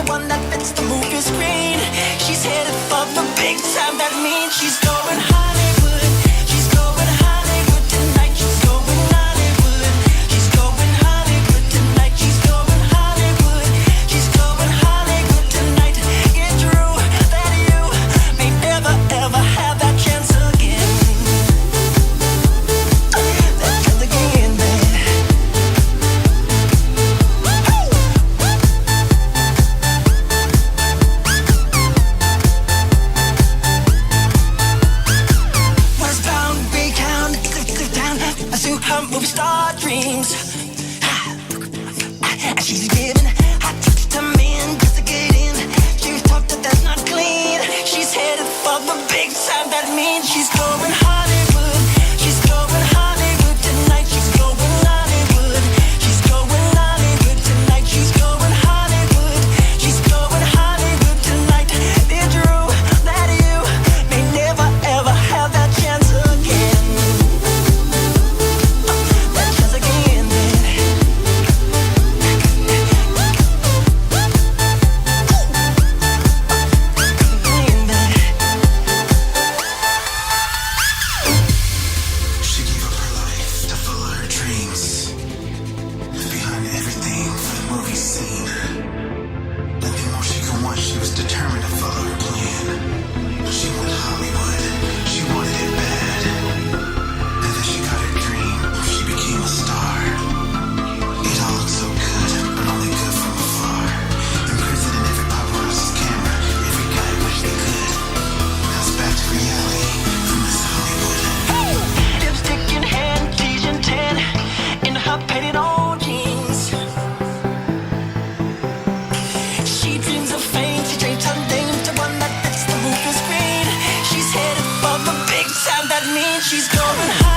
one that fits the movie screen. She's headed for the big time, that means she's going Hollywood. She's going Hollywood tonight. She's going Hollywood. She's going Hollywood tonight. She's going Hollywood. She's going Hollywood tonight. It's true that you may never ever have that chance again. That chance again, babe. Was bound to be down to her movie star dreams. She's giving hot tips to men just to get in. She's taught that that's not clean. She's headed for the big time. That means she's going Hollywood. She's going Hollywood tonight. She's going Hollywood. She's going Hollywood tonight. She's going Hollywood. She's going Hollywood tonight. It's true that you may never ever have that chance again. That chance again, baby. She gave up her life to follow her dreams. Left behind everything for the movie scene. Nothing more she could want, she was determined to follow her plan. She went Hollywood, she wanted it bad. And then she got her dream, she became a star. It all looked so good, but only good from afar. Imprisoned in every paparazzi's camera, every guy wished they could. Now it's back to reality from this Hollywood. Lipstick in hand, Asian tan, in her painted on jeans. She dreams of fame, she changed her name to one that fits the movie screen. She's headed for the big time, that means she's going high.